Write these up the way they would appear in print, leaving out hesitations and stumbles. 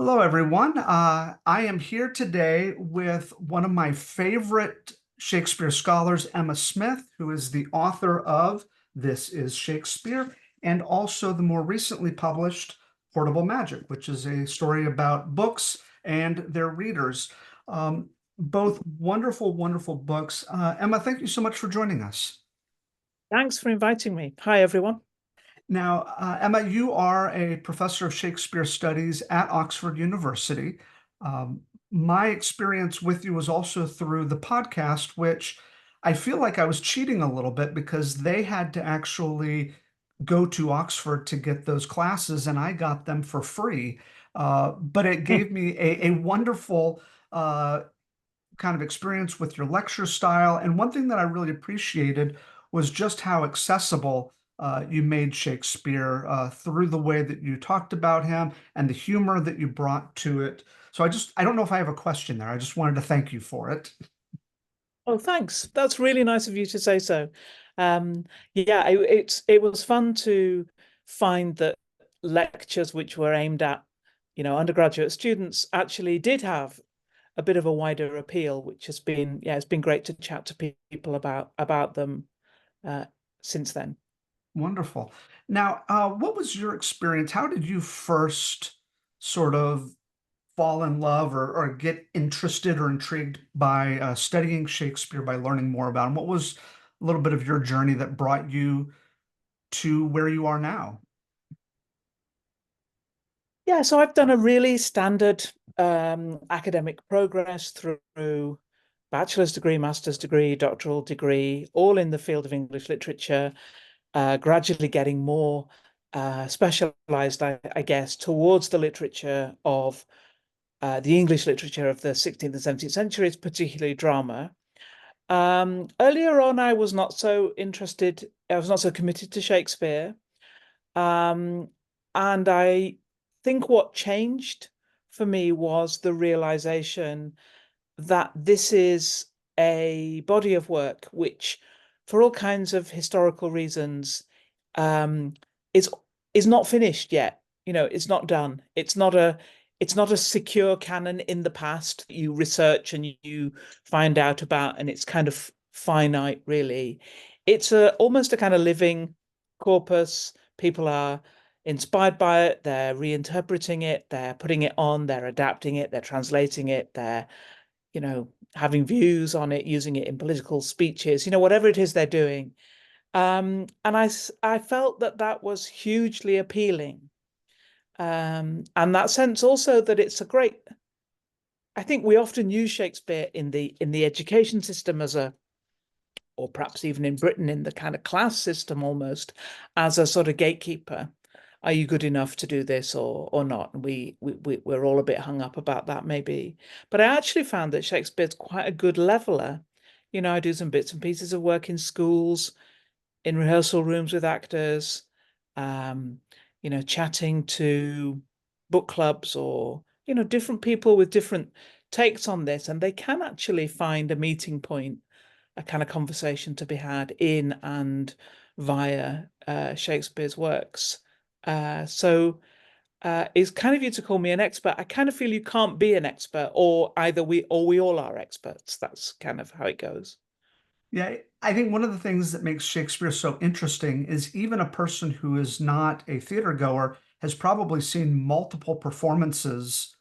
Hello, everyone. I am here today with one of my favorite Shakespeare scholars, Emma Smith, who is the author of This is Shakespeare, and also the more recently published Portable Magic, which is a story about books and their readers. Um, both wonderful, wonderful books. Emma, thank you so much for joining us. Thanks for inviting me. Hi, everyone. Now, Emma, you are a professor of Shakespeare Studies at Oxford University. Um, my experience with you was also through the podcast, which I feel like I was cheating a little bit because they had to actually go to Oxford to get those classes, and I got them for free. But it gave me a wonderful kind of experience with your lecture style. And one thing that I really appreciated was just how accessible you made Shakespeare through the way that you talked about him and the humor that you brought to it. So I don't know if I have a question there. I just wanted to thank you for it. Oh, thanks. That's really nice of you to say so. Um, yeah, it was fun to find that lectures which were aimed at, undergraduate students actually did have a bit of a wider appeal, which has been, yeah, it's been great to chat to people about them uh, since then. Wonderful. Now, what was your experience? How did you first sort of fall in love or get interested or intrigued by studying Shakespeare, by learning more about him? What was a little bit of your journey that brought you to where you are now? Yeah, so I've done a really standard academic progress through bachelor's degree, master's degree, doctoral degree, all in the field of English literature, gradually getting more specialized, I guess, towards the literature of the English literature of the 16th and 17th centuries, particularly drama. Earlier on, I was not so interested, I was not so committed to Shakespeare. Um, and I think what changed for me was the realization that this is a body of work which, for all kinds of historical reasons, um, is is not finished yet. It's not done. It's not a secure canon in the past that you research and you find out about, and it's kind of finite, really. It's almost a kind of living corpus. People are inspired by it, they're reinterpreting it, they're putting it on, they're adapting it, they're translating it, they're having views on it, using it in political speeches, whatever it is they're doing. And I felt that that was hugely appealing. And that sense also that it's a great, I think we often use Shakespeare in the education system as a, or perhaps even in Britain in the kind of class system almost, as a sort of gatekeeper. Are you good enough to do this or not? And we're all a bit hung up about that maybe. But I actually found that Shakespeare's quite a good leveler. I do some bits and pieces of work in schools, in rehearsal rooms with actors, um, chatting to book clubs or, different people with different takes on this. And they can actually find a meeting point, a kind of conversation to be had in and via Shakespeare's works. So it's kind of you to call me an expert. I kind of feel you can't be an expert, or either we all are experts. That's kind of how it goes. Yeah, I think one of the things that makes Shakespeare so interesting is even a person who is not a theater goer has probably seen multiple performances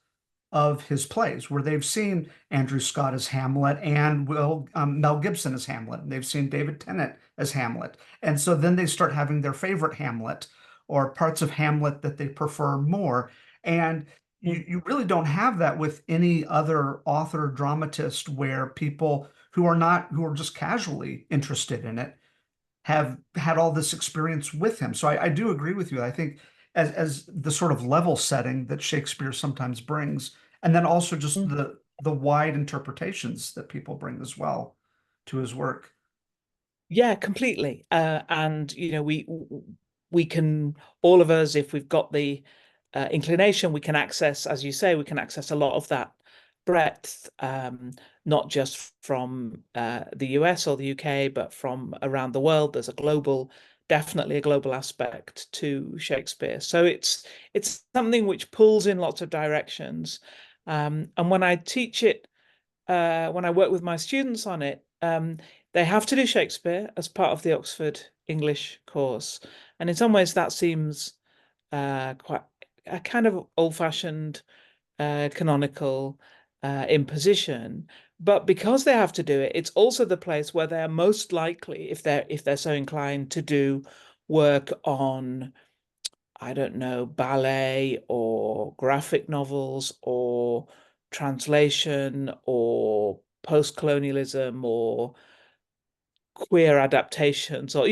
of his plays where they've seen Andrew Scott as Hamlet and Mel Gibson as Hamlet, and they've seen David Tennant as Hamlet. And so then they start having their favorite Hamlet or parts of Hamlet that they prefer more. And you really don't have that with any other author dramatist where people who are just casually interested in it have had all this experience with him. So I do agree with you. I think as the sort of level setting that Shakespeare sometimes brings, and then also just Mm. the wide interpretations that people bring as well to his work. Yeah, completely. And we can, all of us, if we've got the inclination, we can access, as you say, we can access a lot of that breadth, not just from the US or the UK, but from around the world. There's a global definitely a global aspect to Shakespeare. So it's something which pulls in lots of directions. And when I teach it, when I work with my students on it, they have to do Shakespeare as part of the Oxford English course. And in some ways, that seems quite a kind of old-fashioned, canonical imposition. But because they have to do it, it's also the place where they're most likely, if they're so inclined, to do work on, I don't know, ballet or graphic novels or translation or post-colonialism or queer adaptations, or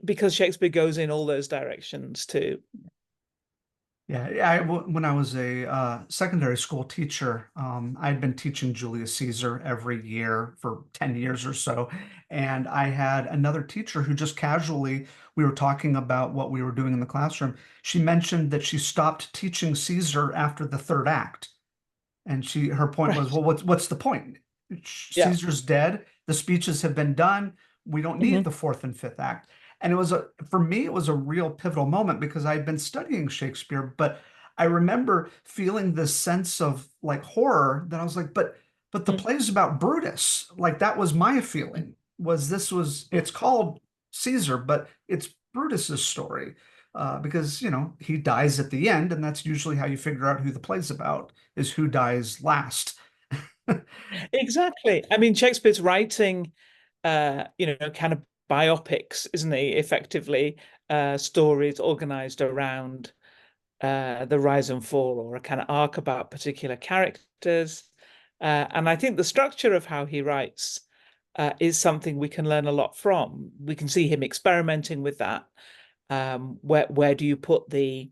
because Shakespeare goes in all those directions too. Yeah, when I was a secondary school teacher, I'd been teaching Julius Caesar every year for 10 years or so. And I had another teacher who just casually, we were talking about what we were doing in the classroom. She mentioned that she stopped teaching Caesar after the third act. And her point was, Right. well, what's the point? Yeah. Caesar's dead. The speeches have been done. We don't need Hmm. the fourth and fifth act. And for me, it was a real pivotal moment because I'd been studying Shakespeare, but I remember feeling this sense of like horror that I was like, but the play's about Brutus. Like that was my feeling, it's called Caesar, but it's Brutus's story. Because he dies at the end, and that's usually how you figure out who the play's about, is who dies last. Exactly. I mean, Shakespeare's writing, kind of biopics, isn't he? Effectively, stories organized around the rise and fall, or a kind of arc about particular characters. And I think the structure of how he writes is something we can learn a lot from. We can see him experimenting with that. Where do you put the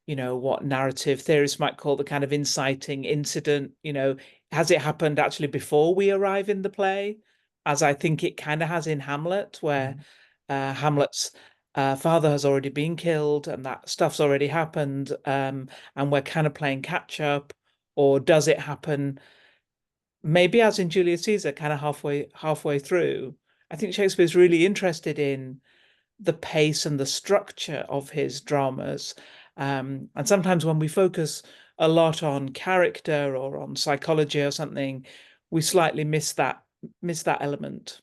what narrative theorists might call the kind of inciting incident? Has it happened actually before we arrive in the play, as I think it kind of has in Hamlet, where Hamlet's father has already been killed and that stuff's already happened, and we're kind of playing catch up? Or does it happen maybe as in Julius Caesar, kind of halfway through? I think Shakespeare's really interested in the pace and the structure of his dramas. And sometimes when we focus a lot on character or on psychology or something, we slightly miss that element.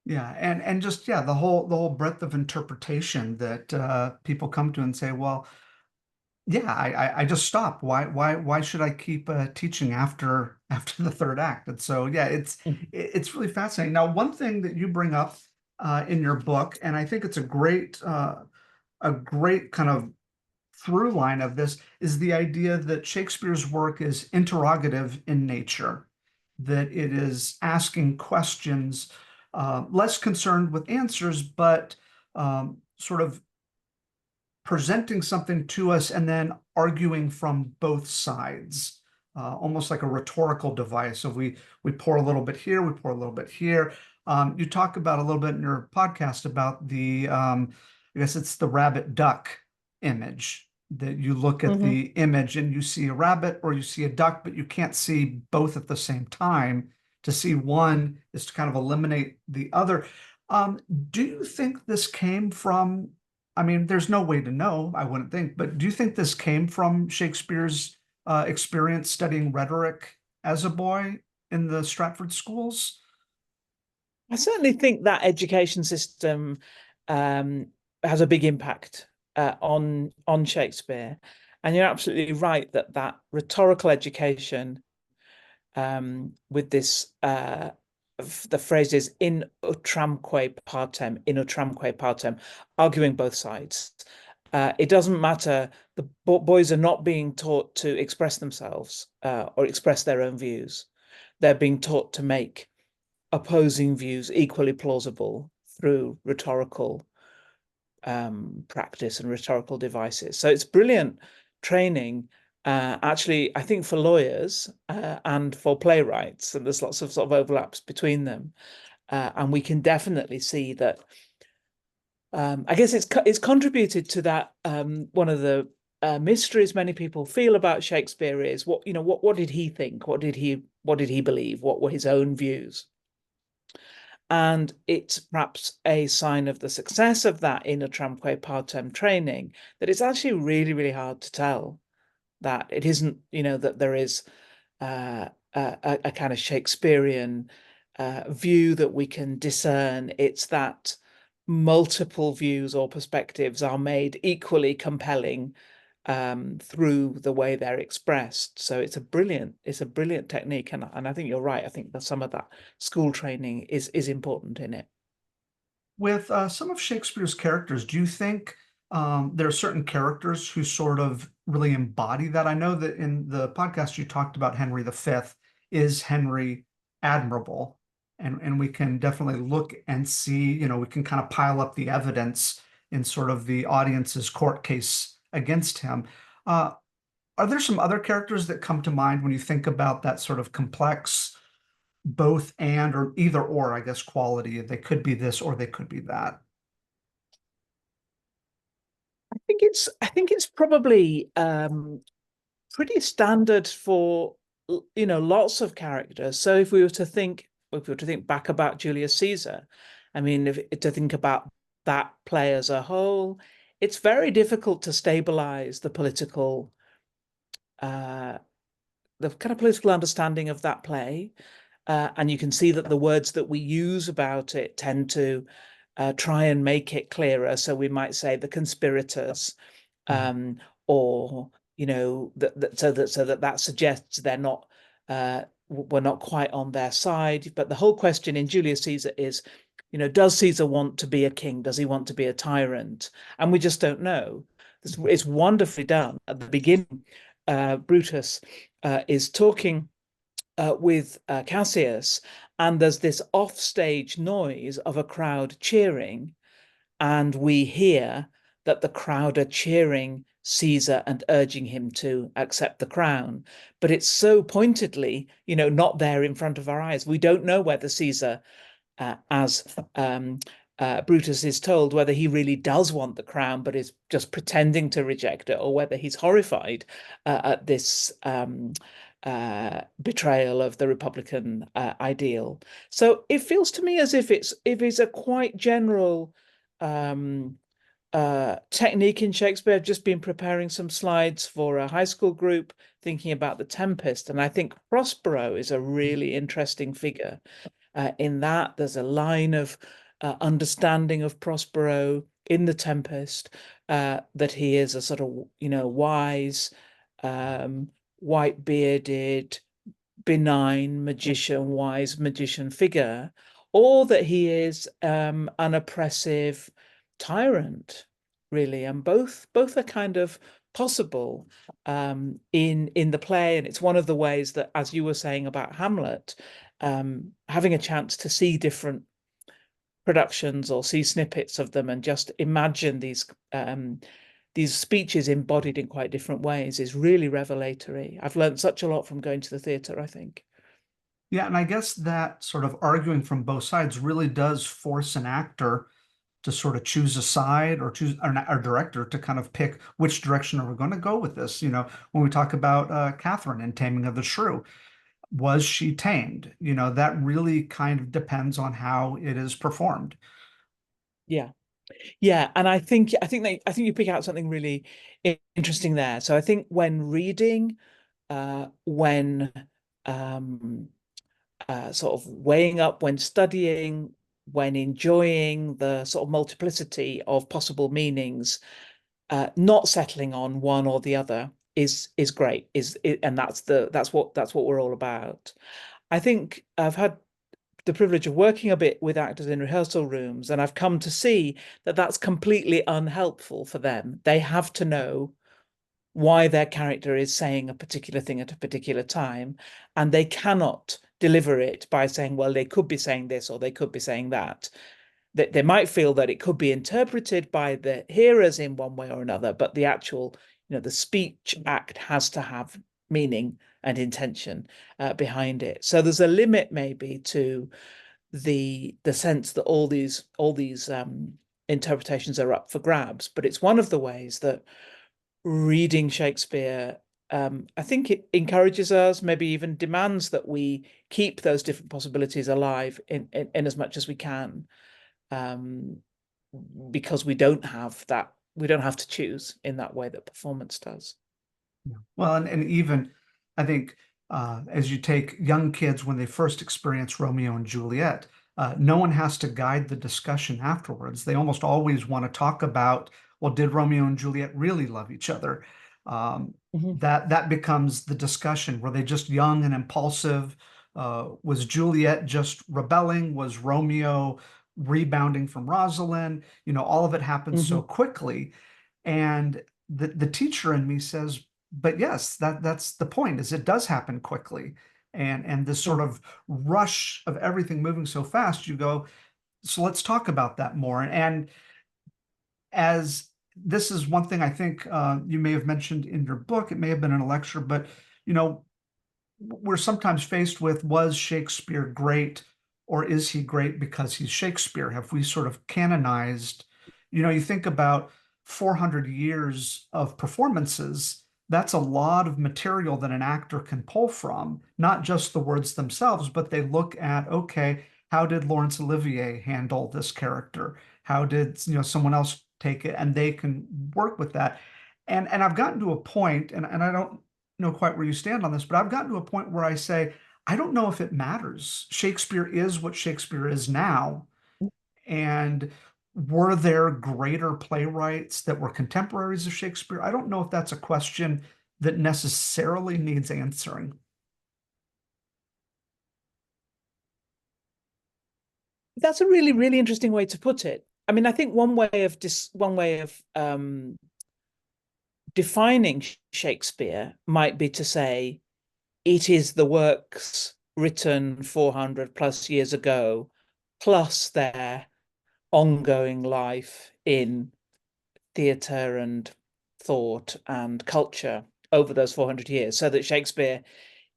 Yeah, and just yeah, the whole breadth of interpretation that people come to and say, well, yeah, I just stop. Why should I keep teaching after after the third act? And so yeah, it's really fascinating. Now, one thing that you bring up in your book, and I think it's a great kind of through line of this, is the idea that Shakespeare's work is interrogative in nature, that it is asking questions, less concerned with answers, but sort of presenting something to us and then arguing from both sides, almost like a rhetorical device. So we pour a little bit here, we pour a little bit here. You talk about a little bit in your podcast about I guess it's the rabbit duck image, that you look at Mhm. the image and you see a rabbit or you see a duck, but you can't see both at the same time. To see one is to kind of eliminate the other. Do you think this came from, I mean, there's no way to know, I wouldn't think, but do you think this came from Shakespeare's experience studying rhetoric as a boy in the Stratford schools? I certainly think that education system um, has a big impact on Shakespeare, and you're absolutely right that that rhetorical education, with this the phrase is in utramque partem, arguing both sides. It doesn't matter. The boys are not being taught to express themselves or express their own views. They're being taught to make opposing views equally plausible through rhetorical practice and rhetorical devices. So it's brilliant training, actually, I think for lawyers and for playwrights, and there's lots of sort of overlaps between them. And we can definitely see that. I guess it's contributed to that. One of the mysteries many people feel about Shakespeare is what did he think? What did he believe? What were his own views? And it's perhaps a sign of the success of that inner tramquay part-term training that it's actually really, really hard to tell that it isn't, that there is a kind of Shakespearean view that we can discern. It's that multiple views or perspectives are made equally compelling through the way they're expressed. So it's a brilliant technique, and I think you're right. I think that some of that school training is important in it. With some of Shakespeare's characters, do you think there are certain characters who sort of really embody that? I know that in the podcast you talked about Henry V. Is Henry admirable? And we can definitely look and see, we can kind of pile up the evidence in sort of the audience's court case against him. Uh, are there some other characters that come to mind when you think about that sort of complex, both and or either or, I guess, quality? They could be this or they could be that. I think it's probably pretty standard for lots of characters. So if we were to think back about Julius Caesar, I mean, if to think about that play as a whole, it's very difficult to stabilize uh, the kind of political understanding of that play. And you can see that the words that we use about it tend to try and make it clearer. So we might say the conspirators, Mhm. um, or that suggests they're not we're not quite on their side. But the whole question in Julius Caesar is, does Caesar want to be a king? Does he want to be a tyrant? And we just don't know. It's wonderfully done at the beginning. Brutus is talking with Cassius, and there's this offstage noise of a crowd cheering, and we hear that the crowd are cheering Caesar and urging him to accept the crown. But it's so pointedly, not there in front of our eyes. We don't know whether Caesar, as Brutus is told, whether he really does want the crown, but is just pretending to reject it, or whether he's horrified at this betrayal of the Republican ideal. So it feels to me as if it's a quite general um, technique in Shakespeare. I've just been preparing some slides for a high school group thinking about the Tempest, and I think Prospero is a really interesting figure. In that, there's a line of understanding of Prospero in the Tempest, that he is a sort of, wise, um, white bearded, benign magician, wise magician figure, or that he is an oppressive tyrant, really. And both are kind of possible in the play. And it's one of the ways that, as you were saying about Hamlet, having a chance to see different productions or see snippets of them and just imagine these speeches embodied in quite different ways is really revelatory. I've learned such a lot from going to the theatre, I think. Yeah, and I guess that sort of arguing from both sides really does force an actor to sort of choose a side or choose our director to kind of pick which direction are we going to go with this. When we talk about Catherine in Taming of the Shrew, was she tamed? That really kind of depends on how it is performed. Yeah. Yeah, and I think you pick out something really interesting there. So I think when reading, when um sort of weighing up, when studying, when enjoying the sort of multiplicity of possible meanings, not settling on one or the other is great. And that's what we're all about. I think I've had the privilege of working a bit with actors in rehearsal rooms, and I've come to see that that's completely unhelpful for them. They have to know why their character is saying a particular thing at a particular time, and they cannot deliver it by saying, well, they could be saying this or they could be saying that. That they might feel that it could be interpreted by the hearers in one way or another, but the actual, the speech act has to have meaning and intention behind it. So there's a limit maybe to the sense that all these interpretations are up for grabs. But it's one of the ways that reading Shakespeare I think it encourages us, maybe even demands that we keep those different possibilities alive in as much as we can, um, because we don't have to choose in that way that performance does. Yeah. Well, and even I think as you take young kids when they first experience Romeo and Juliet, no one has to guide the discussion afterwards. They almost always want to talk about, well, did Romeo and Juliet really love each other? Um, Mhm. that becomes the discussion. Were they just young and impulsive? Was Juliet just rebelling? Was Romeo rebounding from Rosalind? You know, all of it happens so Mhm. quickly. And the teacher in me says, but yes, that's the point, is it does happen quickly. And this sort Mm. of rush of everything moving so fast, you go, so let's talk about that more. And as this is one thing I think you may have mentioned in your book, it may have been in a lecture, but you know, we're sometimes faced with, was Shakespeare great, or is he great because he's Shakespeare? Have we sort of canonized, you know, you think about 400 years of performances, that's a lot of material that an actor can pull from, not just the words themselves, but they look at, okay, how did Laurence Olivier handle this character? How did, you know, someone else take it? And they can work with that. And I've gotten to a point, and I don't know quite where you stand on this, but I've gotten to a point where I say, I don't know if it matters. Shakespeare is what Shakespeare is now. And were there greater playwrights that were contemporaries of Shakespeare? I don't know if that's a question that necessarily needs answering. That's a really, really interesting way to put it. I mean, I think one way of defining Shakespeare might be to say it is the works written 400 plus years ago, plus their ongoing life in theatre and thought and culture over those 400 years, so that Shakespeare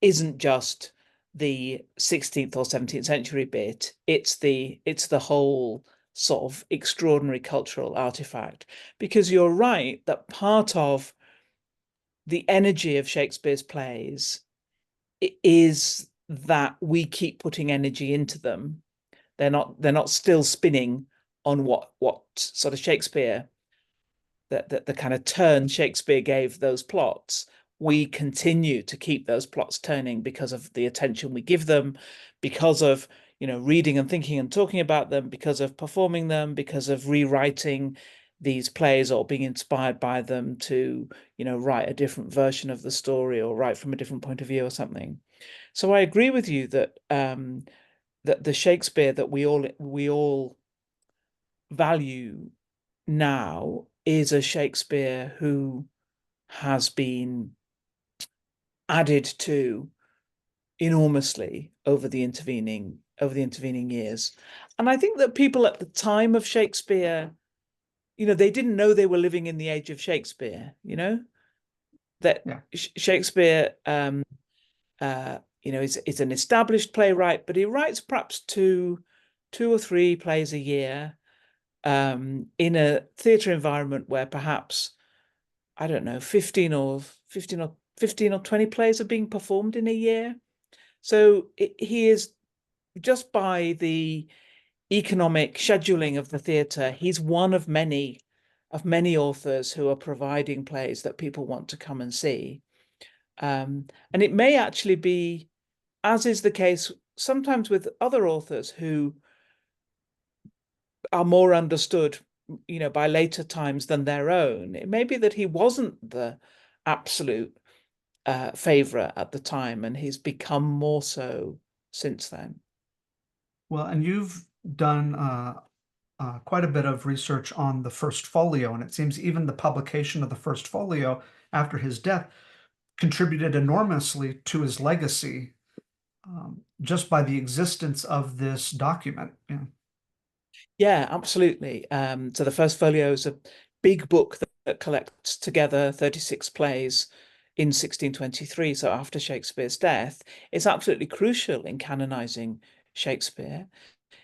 isn't just the 16th or 17th century bit, it's the whole sort of extraordinary cultural artifact. Because you're right that part of the energy of Shakespeare's plays is that we keep putting energy into them. They're not still spinning on what sort of Shakespeare, the kind of turn Shakespeare gave those plots. We continue to keep those plots turning because of the attention we give them, because of reading and thinking and talking about them, because of performing them, because of rewriting these plays or being inspired by them to write a different version of the story or write from a different point of view or something. So I agree with you that that the Shakespeare that we all value now is a Shakespeare who has been added to enormously over the intervening years. And I think that people at the time of Shakespeare, they didn't know they were living in the age of Shakespeare, that Yeah. Shakespeare is an established playwright, but he writes perhaps two or three plays a year, in a theatre environment where perhaps, I don't know, 15 or 20 plays are being performed in a year. So he is, just by the economic scheduling of the theatre, he's one of many authors who are providing plays that people want to come and see. And it may actually be, as is the case sometimes with other authors who are more understood, by later times than their own. It may be that he wasn't the absolute favorite at the time, and he's become more so since then. Well, and you've done quite a bit of research on the first folio, and it seems even the publication of the first folio after his death contributed enormously to his legacy, just by the existence of this document. Yeah. Yeah, absolutely. So the first folio is a big book that collects together 36 plays in 1623. So after Shakespeare's death, it's absolutely crucial in canonizing Shakespeare.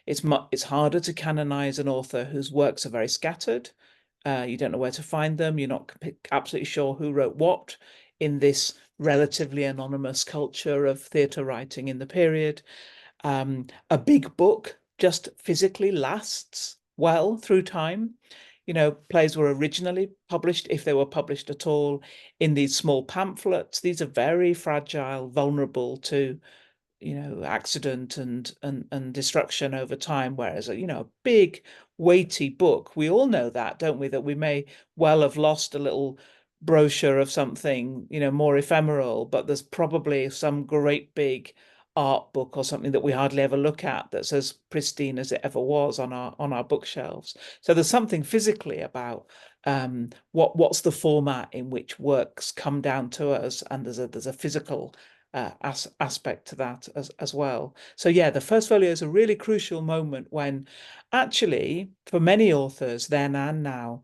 It's harder to canonize an author whose works are very scattered. You don't know where to find them. You're not absolutely sure who wrote what in this relatively anonymous culture of theatre writing in the period. A big book just physically lasts well through time. You know, plays were originally published, if they were published at all, in these small pamphlets. These are very fragile, vulnerable to, you know, accident and destruction over time, whereas you know, a big weighty book, we all know that, don't we, that we may well have lost a little brochure of something, you know, more ephemeral, but there's probably some great big art book or something that we hardly ever look at that's as pristine as it ever was on our bookshelves. So there's something physically about what's the format in which works come down to us, and there's a physical aspect to that as well. So yeah, the first folio is a really crucial moment when actually, for many authors then and now,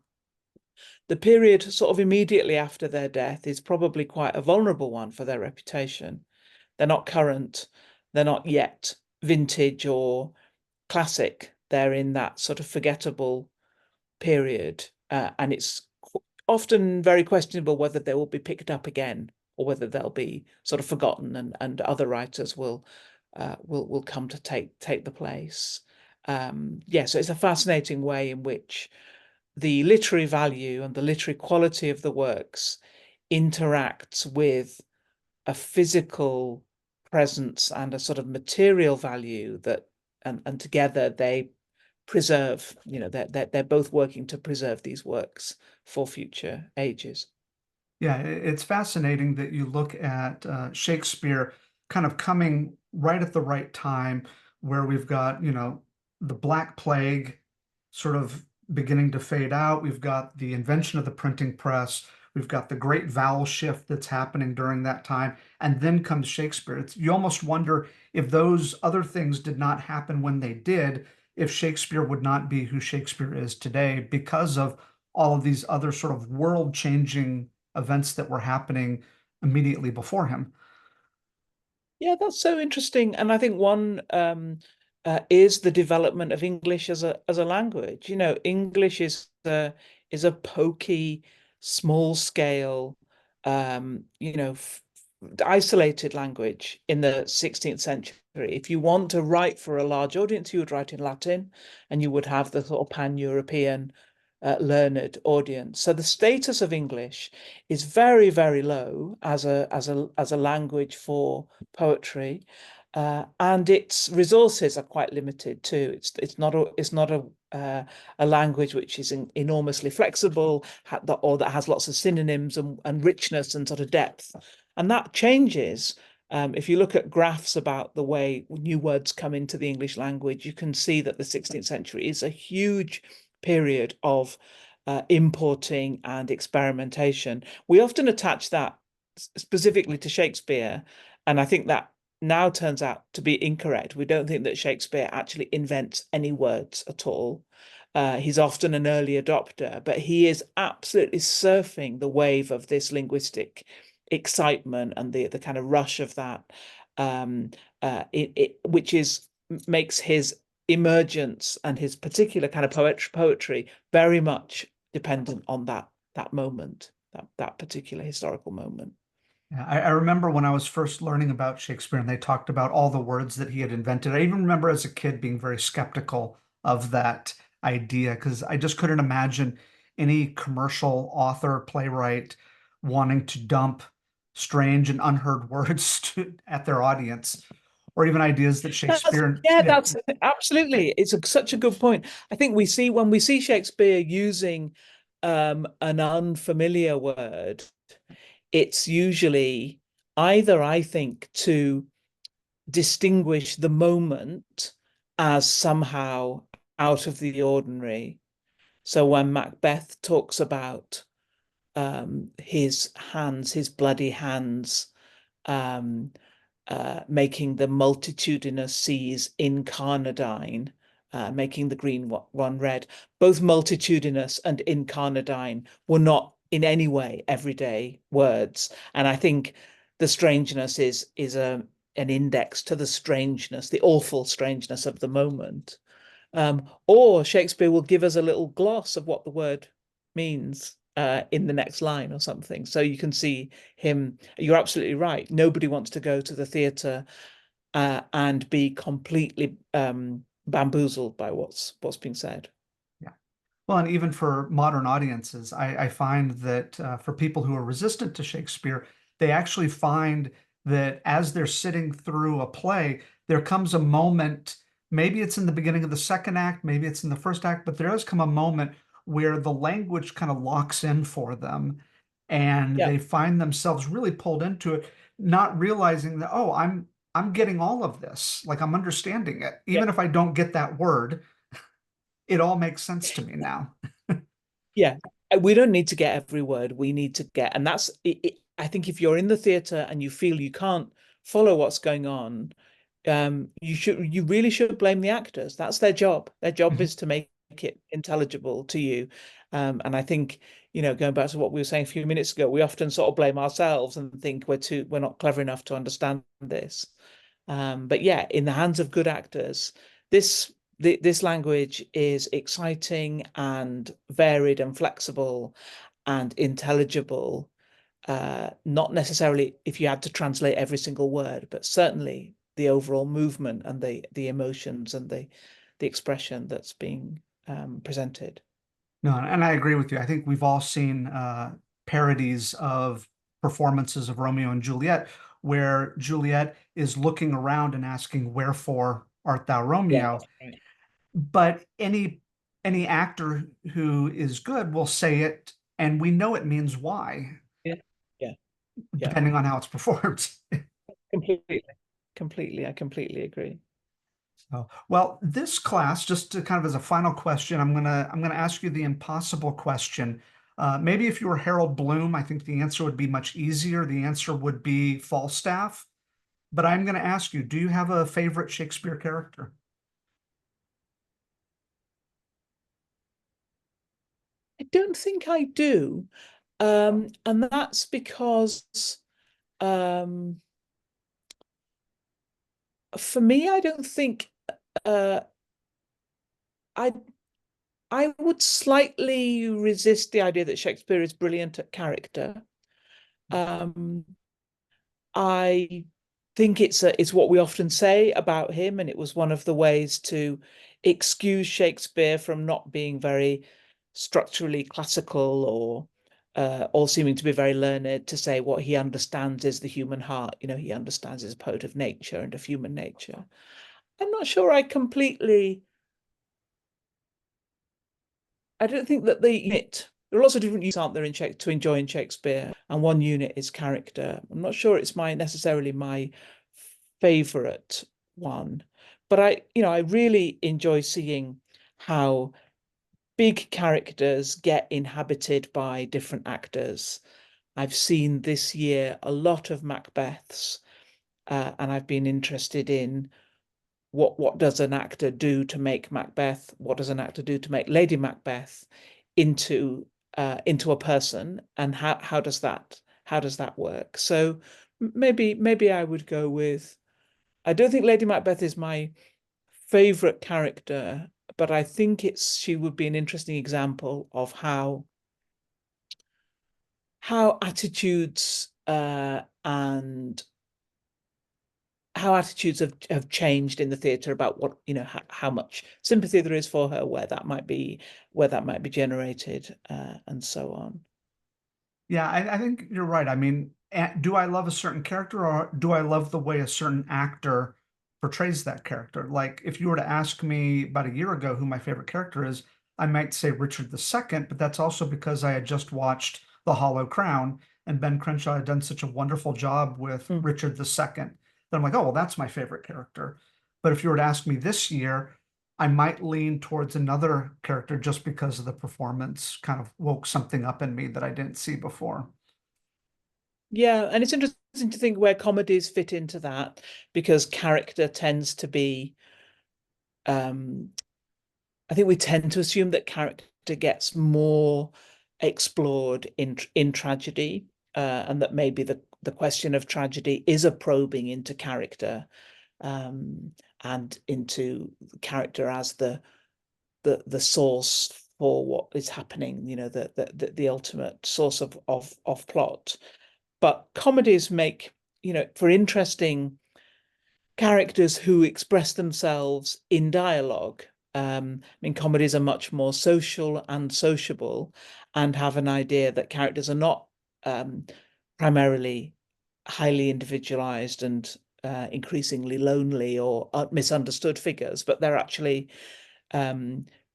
the period sort of immediately after their death is probably quite a vulnerable one for their reputation. They're not current, they're not yet vintage or classic. They're in that sort of forgettable period, and it's often very questionable whether they will be picked up again or whether they'll be sort of forgotten and other writers will come to take the place. Yeah, so it's a fascinating way in which the literary value and the literary quality of the works interacts with a physical presence and a sort of material value that, and together they preserve, you know, they're both working to preserve these works for future ages. Yeah, it's fascinating that you look at Shakespeare kind of coming right at the right time where we've got, you know, the Black Plague sort of beginning to fade out. We've got the invention of the printing press. We've got the great vowel shift that's happening during that time. And then comes Shakespeare. You almost wonder if those other things did not happen when they did, if Shakespeare would not be who Shakespeare is today because of all of these other sort of world-changing events that were happening immediately before him. Yeah, that's so interesting. And I think one is the development of English as a language. You know, English is a pokey, small scale, you know, isolated language in the 16th century. If you want to write for a large audience, you would write in Latin, and you would have the sort of pan-European learned audience. So the status of English is very, very low as a language for poetry, and its resources are quite limited too. It's not a language which is enormously flexible, or that has lots of synonyms and richness and sort of depth, and that changes. If you look at graphs about the way new words come into the English language, you can see that the 16th century is a huge period of importing and experimentation. We often attach that specifically to Shakespeare, and I think that now turns out to be incorrect. We don't think that Shakespeare actually invents any words at all. He's often an early adopter, but he is absolutely surfing the wave of this linguistic excitement and the kind of rush of that, which is makes his emergence and his particular kind of poetry very much dependent on that moment, that particular historical moment. Yeah, I remember when I was first learning about Shakespeare and they talked about all the words that he had invented. I even remember as a kid being very skeptical of that idea because I just couldn't imagine any commercial author, playwright wanting to dump strange and unheard words at their audience, or even ideas that Shakespeare, yeah, That's absolutely. Such a good point. I think when we see Shakespeare using an unfamiliar word, it's usually either, I think, to distinguish the moment as somehow out of the ordinary. So when Macbeth talks about his hands, his bloody hands, um, making the multitudinous seas incarnadine, making the green one red. Both multitudinous and incarnadine were not in any way everyday words. And I think the strangeness is an index to the strangeness, the awful strangeness of the moment. Or Shakespeare will give us a little gloss of what the word means. in the next line or something. So you can see him. You're absolutely right. Nobody wants to go to the theatre and be completely bamboozled by what's being said. Yeah. Well, and even for modern audiences, I find that for people who are resistant to Shakespeare, they actually find that as they're sitting through a play, there comes a moment, maybe it's in the beginning of the second act, maybe it's in the first act, but there does come a moment where the language kind of locks in for them and Yeah, they find themselves really pulled into it, not realizing that, oh, I'm getting all of this, like I'm understanding it. yeah, Even if I don't get that word, it all makes sense to me now. yeah. We don't need to get every word. We need to get, and that's it. I think if you're in the theatre and you feel you can't follow what's going on, you really should blame the actors. That's their job. Their job Mhm. is to make it intelligible to you. And I think, going back to what we were saying a few minutes ago, we often sort of blame ourselves and think we're not clever enough to understand this. But yeah, in the hands of good actors, this this language is exciting and varied and flexible and intelligible. Not necessarily if you had to translate every single word, but certainly the overall movement and the emotions and the expression that's being presented. No, and I agree with you. I think we've all seen parodies of performances of Romeo and Juliet, where Juliet is looking around and asking, "Wherefore art thou Yeah, Romeo?" that's right. But any actor who is good will say it, and we know it means why, Yeah, yeah, yeah. depending on how it's performed. Completely, completely. I completely agree. So, well, this class, just to kind of as a final question, I'm gonna ask you the impossible question. Maybe if you were Harold Bloom, I think the answer would be much easier. The answer would be Falstaff. But I'm going to ask you, do you have a favorite Shakespeare character? I don't think I do. And that's because um, for me, I don't think uh, I I would slightly resist the idea that Shakespeare is brilliant at character. Um, I think it's what we often say about him, and it was one of the ways to excuse Shakespeare from not being very structurally classical or all seeming to be very learned, to say what he understands is the human heart. He understands as a poet of nature and of human nature. I'm not sure I completely I don't think that the unit, there are lots of different units, aren't there, to enjoy in Shakespeare, and one unit is character. I'm not sure it's necessarily my favorite one, but I really enjoy seeing how big characters get inhabited by different actors. I've seen this year a lot of Macbeths, and I've been interested in what does an actor do to make Macbeth? What does an actor do to make Lady Macbeth into a person? And how does that work? So maybe I would go with. I don't think Lady Macbeth is my favorite character, but I think she would be an interesting example of how attitudes and how attitudes have changed in the theatre about what how much sympathy there is for her, where that might be generated, and so on. Yeah, I think you're right. I mean, do I love a certain character or do I love the way a certain actor portrays that character? Like, if you were to ask me about a year ago who my favorite character is, I might say Richard II, but that's also because I had just watched The Hollow Crown and Ben Crenshaw had done such a wonderful job with Mm. Richard II that I'm like, oh, well, that's my favorite character. But if you were to ask me this year, I might lean towards another character just because of the performance kind of woke something up in me that I didn't see before. Yeah, and it's interesting to think where comedies fit into that, because character tends to be um I think we tend to assume that character gets more explored in tragedy, and that maybe the question of tragedy is a probing into character, um, and into character as the source for what is happening, the ultimate source of plot. But comedies make, for interesting characters who express themselves in dialogue. I mean, comedies are much more social and sociable and have an idea that characters are not primarily highly individualized and increasingly lonely or misunderstood figures, but they're actually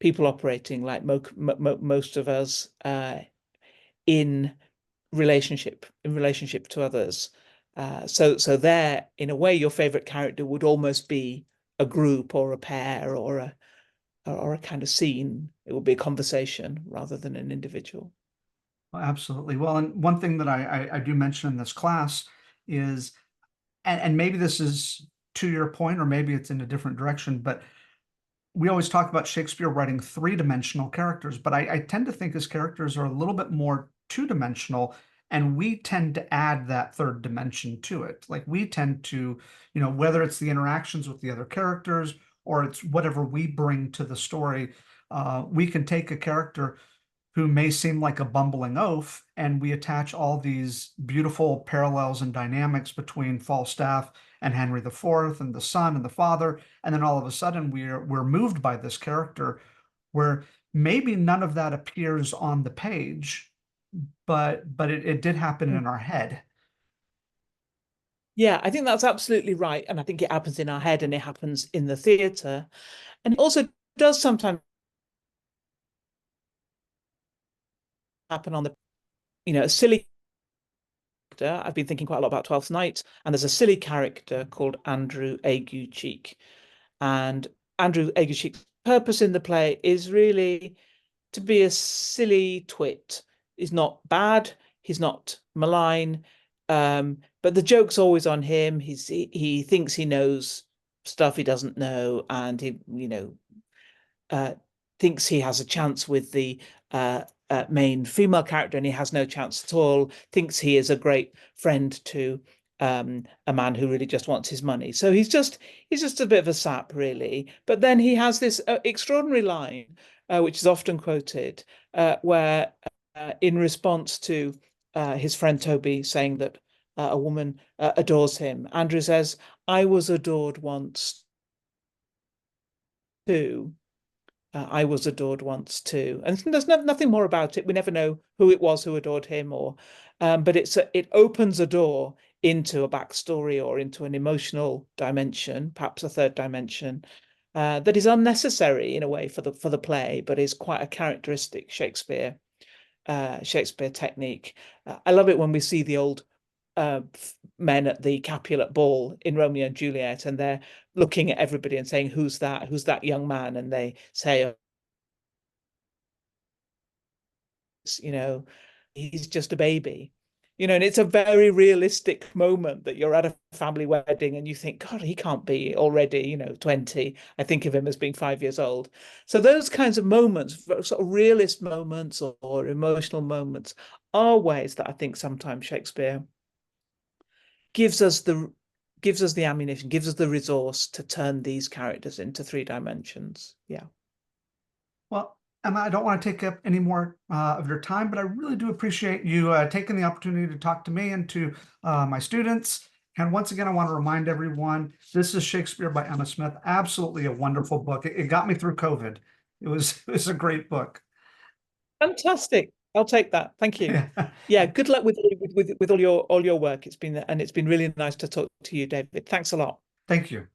people operating like most of us in relationship to others. So there, in a way, your favorite character would almost be a group or a pair or a kind of scene. It would be a conversation rather than an individual. Well, absolutely. Well, and one thing that I do mention in this class is, and maybe this is to your point, or maybe it's in a different direction, but we always talk about Shakespeare writing three-dimensional characters, but I tend to think his characters are a little bit more two-dimensional, and we tend to add that third dimension to it. Like we tend to, whether it's the interactions with the other characters or it's whatever we bring to the story, we can take a character who may seem like a bumbling oaf, and we attach all these beautiful parallels and dynamics between Falstaff and Henry IV and the son and the father, and then all of a sudden we're moved by this character where maybe none of that appears on the page, but it did happen in our head. Yeah, I think that's absolutely right. And I think it happens in our head and it happens in the theatre. And it also does sometimes happen on a silly character. I've been thinking quite a lot about Twelfth Night, and there's a silly character called Andrew Aguecheek. And Andrew Aguecheek's purpose in the play is really to be a silly twit. He's not bad, he's not malign, but the joke's always on him. He thinks he knows stuff he doesn't know, and he, uh, thinks he has a chance with the main female character, and he has no chance at all. Thinks he is a great friend to a man who really just wants his money. So he's just a bit of a sap, really. But then he has this extraordinary line, which is often quoted, where in response to his friend Toby saying that a woman adores him, Andrew says, "I was adored once too." I was adored once too, and there's nothing more about it. We never know who it was who adored him, but it opens a door into a backstory or into an emotional dimension, perhaps a third dimension, that is unnecessary in a way for the play, but is quite a characteristic Shakespeare technique. I love it when we see the old men at the Capulet ball in Romeo and Juliet, and they're looking at everybody and saying, "Who's that? Who's that young man?" And they say, "Oh, he's just a baby." And it's a very realistic moment that you're at a family wedding and you think, God, he can't be already, 20. I think of him as being 5 years old. So those kinds of moments, sort of realist moments or emotional moments, are ways that I think sometimes Shakespeare gives us the ammunition, gives us the resource to turn these characters into three dimensions. Yeah. Well, Emma, I don't want to take up any more of your time, but I really do appreciate you taking the opportunity to talk to me and to my students. And once again, I want to remind everyone, this is Shakespeare by Emma Smith. Absolutely a wonderful book. It got me through COVID. It was a great book. Fantastic. I'll take that. Thank you. Yeah. Yeah, good luck with all your work. It's been really nice to talk to you, David. Thanks a lot. Thank you.